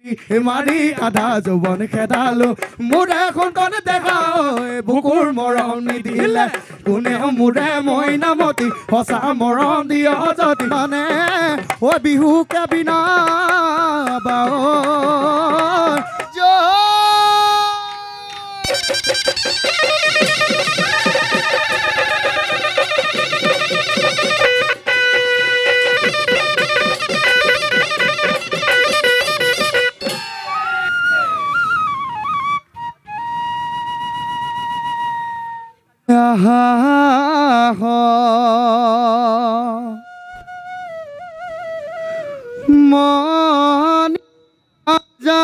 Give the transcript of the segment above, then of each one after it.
মাৰি আধা যৌৱন খেদালো মোৰ এখন কণ দেখা বুকুৰ মৰম নিদিলে কোনে মোৰে মইনামতি সঁচা মৰম দিয় যদি মানে অ বিহুকে বিনা মন যা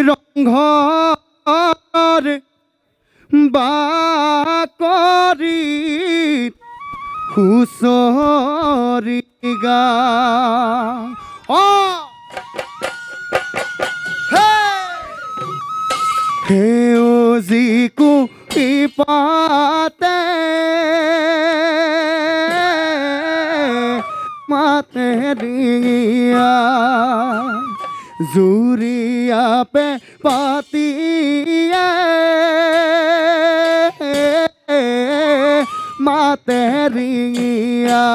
ৰংঘৰ বাকৰি হুঁচৰি গা সেউজী কুঁহিপাতে মাতে দিয়া জুৰিয়া পে পাতিয়ে মাতে ৰিঙিয়া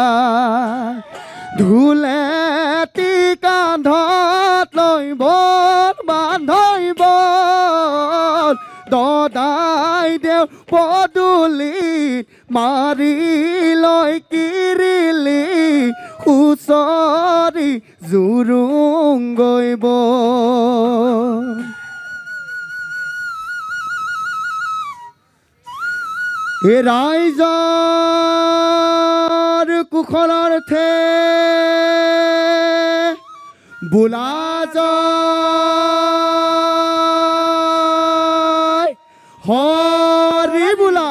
ধুলেতি কান্ধত লৈ বৰ বান্ধৈ বৰ দদাই দেও পদূলিত মাৰি লৈ কিৰিলি হুঁচৰি জুৰুং গৈব এই ৰাইজৰ কুশলাৰ্থে বোলা যায় হৰি বোলা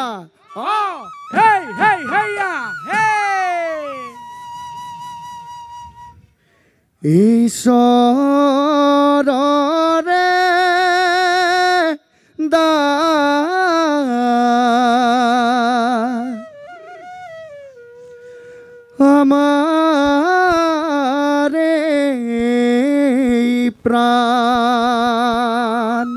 ঈশ্বৰৰে আমাৰে প্ৰাণ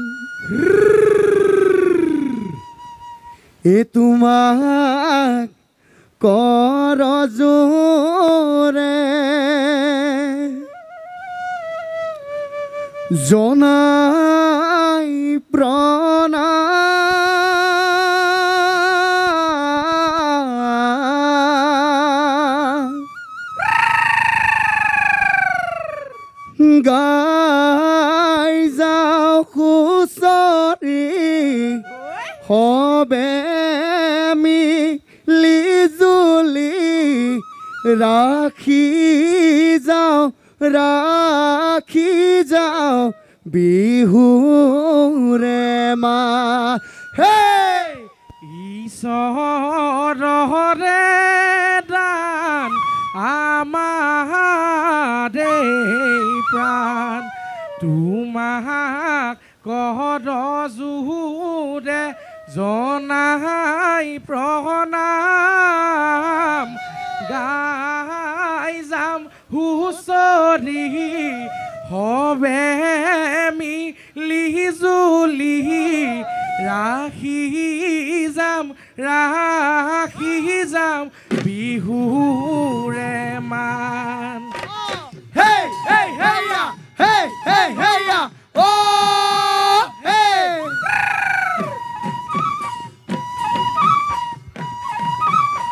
এ তোমাক কৰ জোৰে জনাই প্ৰণাম গাই যাও হুঁচৰি হবে মিলি জুলি ৰাখি যাও বিহুৰে মা ঈশ্বৰৰে দান আমাৰে প্ৰাণ তোমাক কৰ জোৰে জনাই প্ৰণাম গাই যাম হুঁচৰি হবে মিলি জুলি ৰাখি যাম বিহুৰে মান hey hey hey ya hey hey hey ya oh hey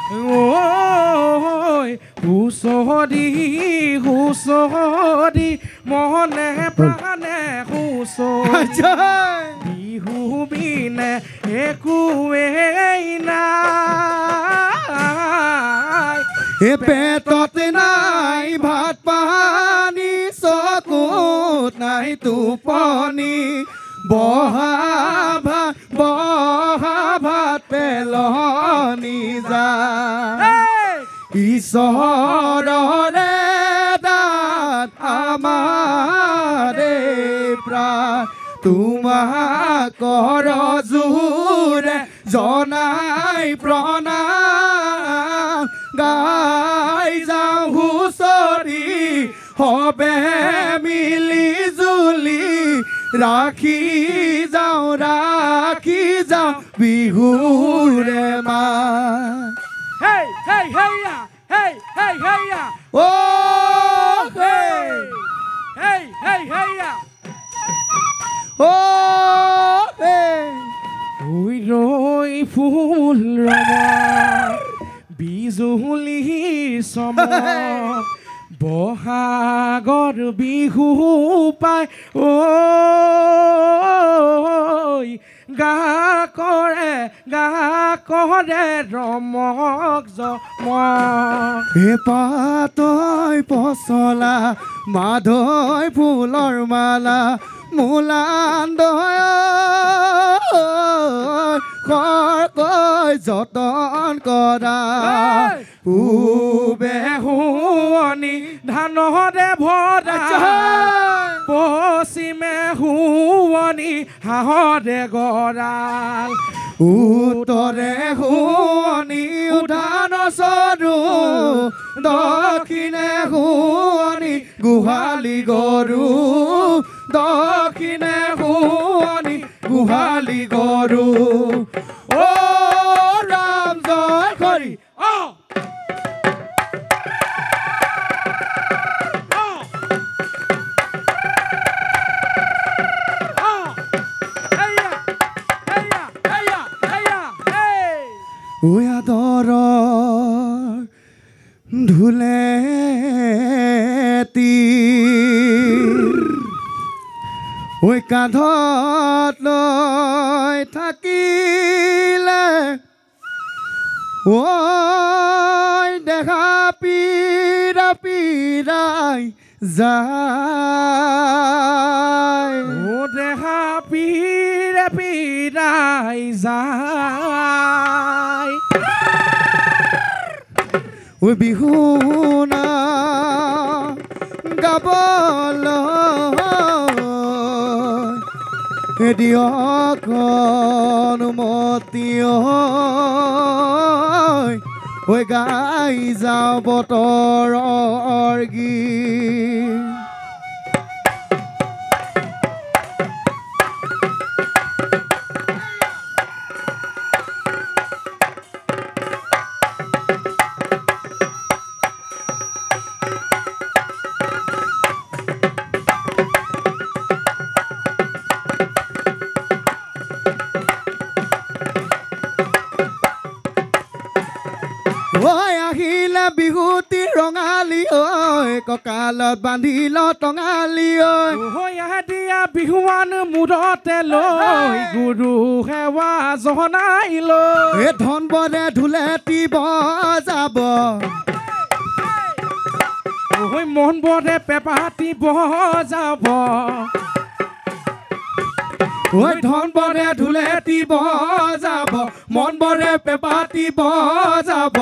ঐ হুঁচৰি মনে প্ৰাণে হুঁচৰি বিহু বিনে একোৱেই নাই এ পেটত নাই ভাত পানী চকুত নাই টোপনি বহা ভাত পেলনি যায় ঈশ্বৰৰে দান আমাৰে প্ৰাণ তোমাক কৰ জোৰে জনাই প্ৰণাম গাই যাওঁ হুঁচৰি হবে মিলি জুলি ৰাখি যাওঁ বিহুৰে মাত Hey, hey, hey, ya. Hey, hey, hey, ya. Oh, Hey, hey, hey, hey, ya. oh, hey. Ui roi phul rama, bijuli sama, bohagor bihu pai, oi. গা কৰে ৰমক জমক পাতই পচলা মাধৈ ফুলৰ মালা মূলান্দয় কৈ যতন কৰা পূবে শুৱনি ধানৰে ভৰা পশ্চিমে শুৱনি হাঁহৰে গঁৰাল উত্তৰে শুৱনি উঠান চৰু দক্ষিণে শুৱনি গোহালি গৰু দক্ষিণে শুৱনি গোহালি গৰু অ ৰাম জয় হৰি আদৰৰ ধুলেতি ঐ কান্ধত লৈ থাকিলে ঐ দেখা পীৰাই যায় ও দেখা পীৰাই যায় ঐ বিহু না গাবলৈ দিয়ক অনুমতি ঐ গাই যাওঁ বতৰৰ গীত ঐ আহিলে বিহুতি ৰঙালী ঐ কঁকালত বান্ধিল টঙালী ঐ দিয়া বিহুৱান মূৰতে লৈ গুৰু সেৱা জনাই লৈ ধন বৰে ঢোলেটি বজাব ঐ মন বৰে পেপাটি বজাব ঐ ধন বৰে ঢোলেটি বজাব মন বৰে পেপাটি বজাব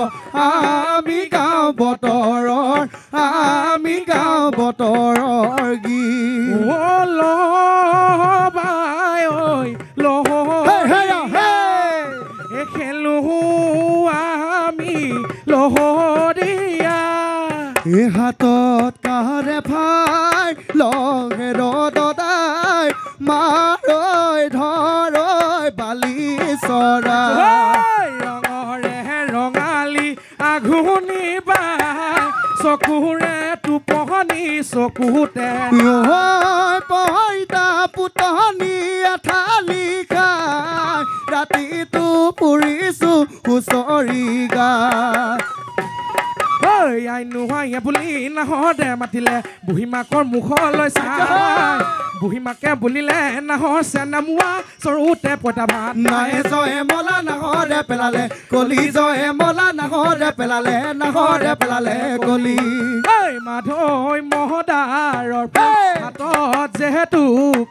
আমি গাওঁ বতৰৰ গীত লবাই ঐ লহ খেলো আমি লহৰীয়া হাতত কাৰে ফাই লগে ৰদাই মাৰৈ ধৰৈ বালি চৰা ৰঙৰে ৰঙালী আঘোণী বা চকুৰে টোপনি চকুতে পইতা পুতনি এঠালি খাই ৰাতিটো ফুৰিছো হুঁচৰি গাই ঐ আই নোহাই বুলি নাহদে মাতিলে বুঢ়ীমাকৰ মুখলৈ চাই বুঢ়ীমাকে বুলিলে নাহৰ চেনামুৱা চৰুতে পইতা ভাত নাই জয়ে মলা নাহৰে পেলালে কলি জয়ে মলা নাহৰে পেলালে কলি ঐ মাধৈ মহদাৰৰ হাতত যেহেতু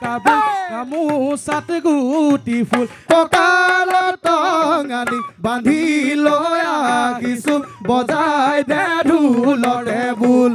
গামোচাত গুটি ফুল কঁকালত টঙালি বান্ধি লৈ আহিছো বজাই দে ঢোলৰে বোল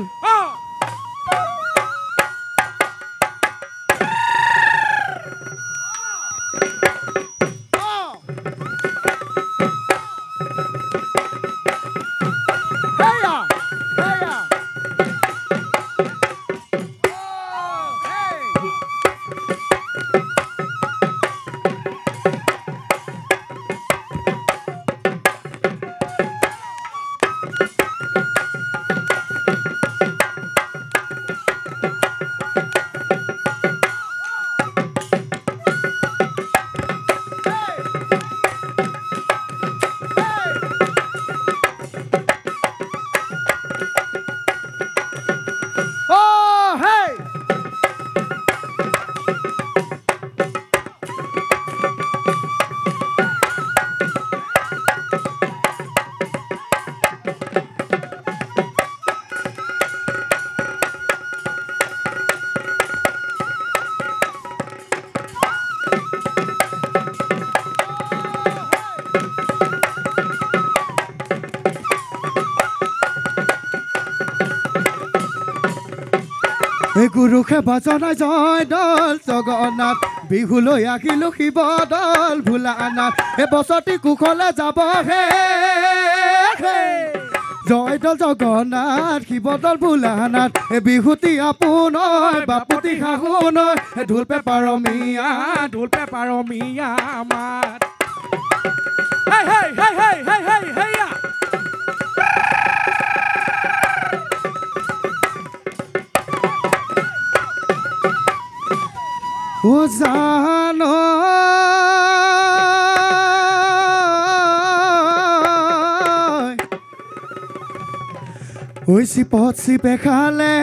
গুৰু সেৱা জনাই জয় দল জগন্নাথ বিহুলৈ আহিলো শিৱ দল ভোলানাথ বছৰটি কুশলে যাব হে জয় দল জগন্নাথ শিৱ দল ভোলানাথ বিহুতি আপোনাৰ বাপুতি শাহু নয় ঢোল পেপাৰ মিয়া আমাৰ হেই হেই হেই হেই হেই হেই হেইয়া ও জানো ওই চিপত চিপে খালে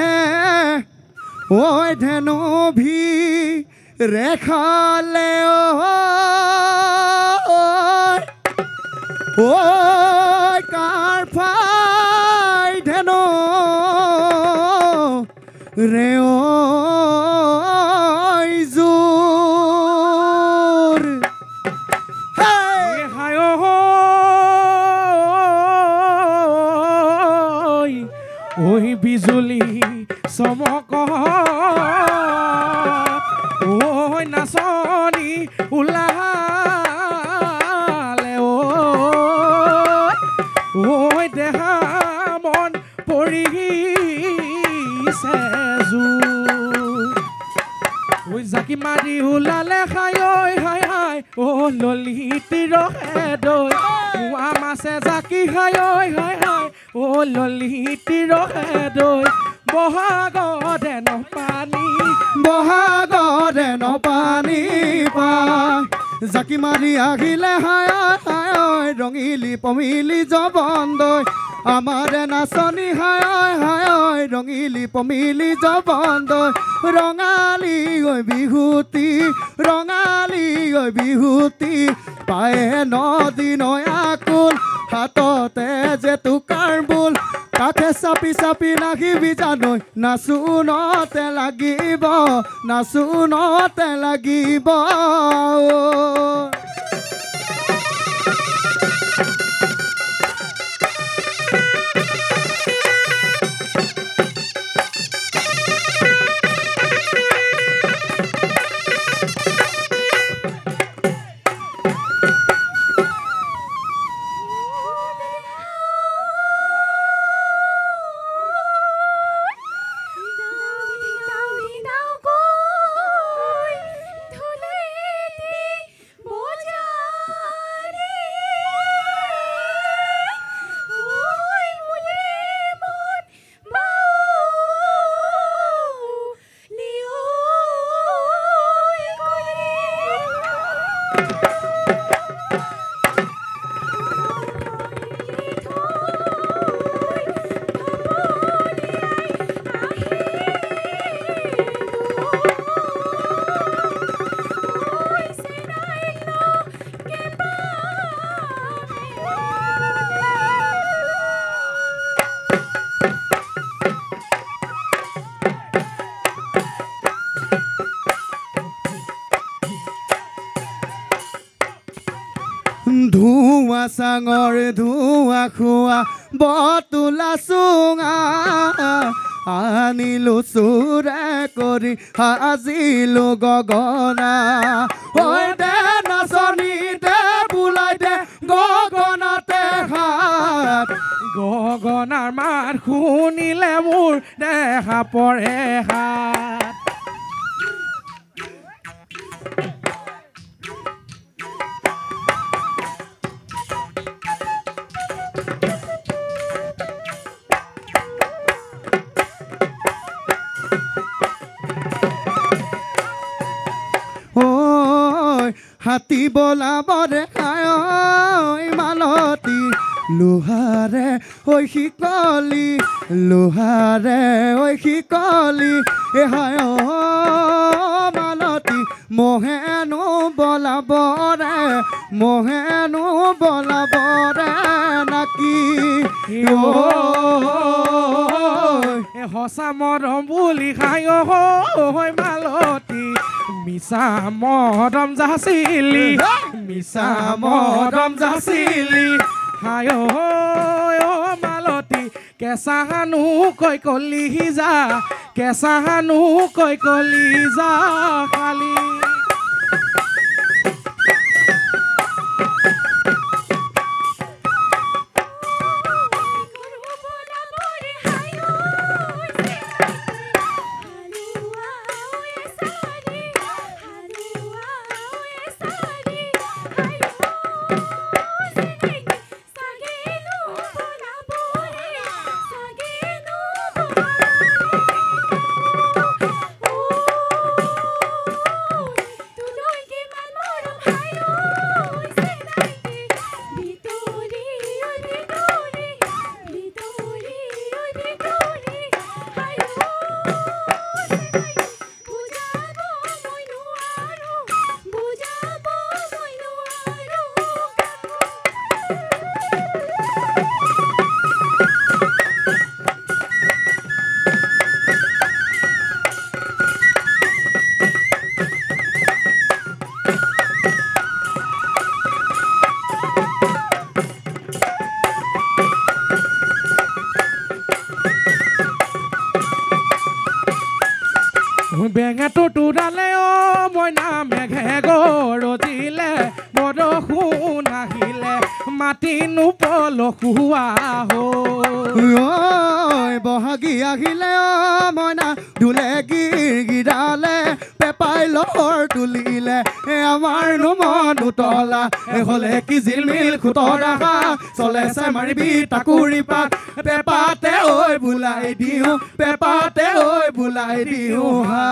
ওই ধেনু ভি রেখালে ওই কার ফাই ধেনু রে ওই বিজুলি চমক ওই নাচনি ওলালে ওই দেহা মন পৰিছে ওই জাকি মাৰি ওলালে হাই হাই হাই ও ললিতি ৰহে দৈ মোৱা মাছে জাকি হাই হাই হাই ও ললিতি ৰহে দৈ বহাগতে নপানী পায় জাকি মাৰি আহিলে হাই হাই ৰঙিলি পমিলি জবন দৈ আমাৰে নাচনি হাই হাই ৰঙিলি পমিলি জবন দৈ ৰঙালী ঐ বিহুতি পায়ে নদী নয়াকুল হাততে যে তোকাৰ বোল কাঠে চাপি চাপি নাহিবি জানৈ নাচোনতে লাগিব ধুৱা চাঙৰ ধুৱা খোৱা বতুলা চুঙা আনিলো চুৰে কৰি সাজিলো গগনা ঐ দে নাচনি দে বুলাই দে গগনাতে হাত গগনাৰ মাত শুনিলে মোৰ দেখা পৰে হাত হাতী বলাবৰে খায় মালতী লোহাৰে ঐ শিকলি হায় মালতী মহেনো বলাবৰে নাকি সঁচা মৰম বুলি খায় মালতী মিছা মৰম যাচিলি হায় মালতী কেঁচা হানু কৈ কলি যা কেঁচা হানু কৈ কলি যা খালি বেঙেটো তোৰালে মইনা মেঘে গৰজিলে বৰষুণ আহিলে মাটি নোপলসুৱা হ'ল বহাগী আহিলে মইনা ঢোলে গিৰালে পেপাই লহৰ তুলিলে আমাৰ মন উতলা হ'লে কি জিলমিল খুতৰা চলে চাই মাৰিবি তাকুৰি পাত পেপাতে ঐ বুলাই দিওঁ পেপাতে ঐ বুলাই দিওঁ হা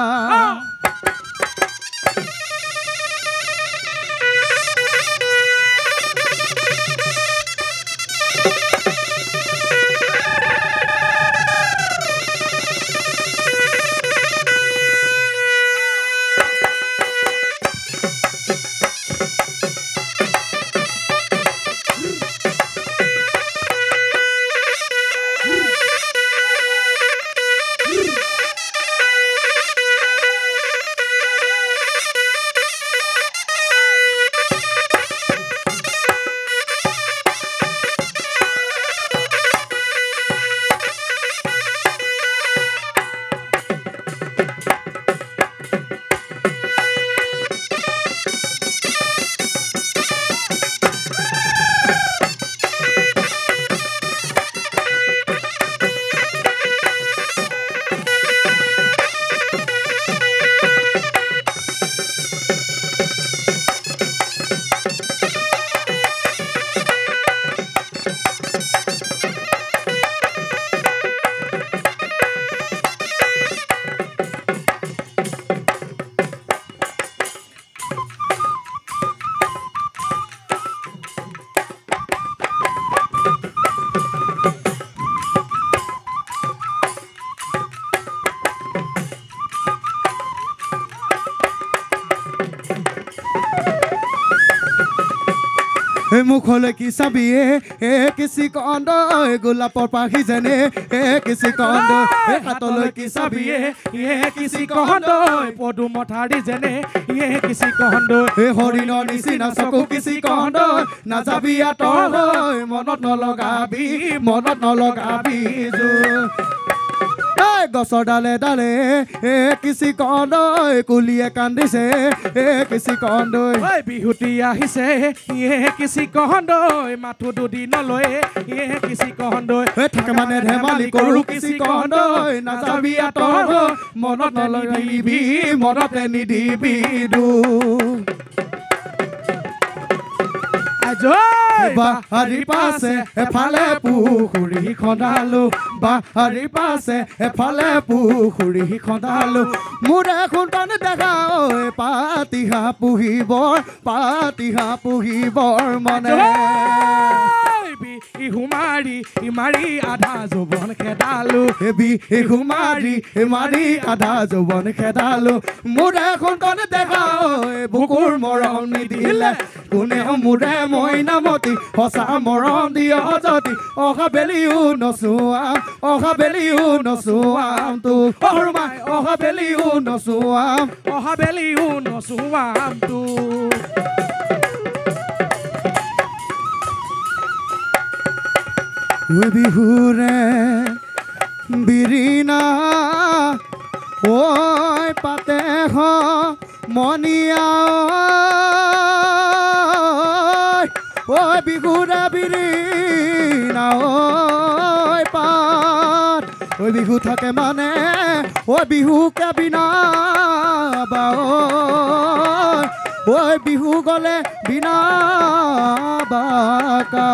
মুখলৈ কি চাবি কিছি কন্দ গোলাপৰ পাখি যেনে কিছি কন্দ হাতলৈ কি চাবি কিছি কহন্দ পদুম ঠাৰি যেনে কিছি কহন্দ হৰিণৰ নিচিনা চকু কিছি কন্দ নাযাবি আঁতৰ মনত নলগাবি গছৰ ডালে ডালে কিছি কন্দ কুলিয়ে কান্দিছে কিছি কন্দ বিহুতি আহিছে কিছি কহন্দ মাথো দুদিনলৈ কিছি কহন্দ থাকে মানে ধেমালি কৰো কিছি কন্দ নাযাবি আঁতৰ মনত নলগাবি মনতে নিদিবি বাহাৰি পাছে এফালে পুখুৰী খন্দালো বাহাৰি পাছে এফালে পুখুৰী খন্দালো মোৰ এখন তন দেখা পাতিহা পুহিবৰ মনে ইহু মাৰি আধা যৌৱন খেদালো ইহু মাৰি আধা যৌৱন খেদালো মোৰ এখন তন দেখা বুকুৰ মৰম নিদিলে কোনে মোৰে মইনামতি সঁচা মৰম দিয় যদি অহা বেলিও নচুৱাম তো অহৰুমাই অহা বেলিও নচুৱাম তো বিহুৰে বিৰিণা ঐ পাতে মনিয়া ঐ বিহুৰে বিৰিণা ঐ পাত ঐ বিহু থাকে মানে ঐ বিহুকে বিনা বা ঐ বিহু গ'লে বিনা বাকা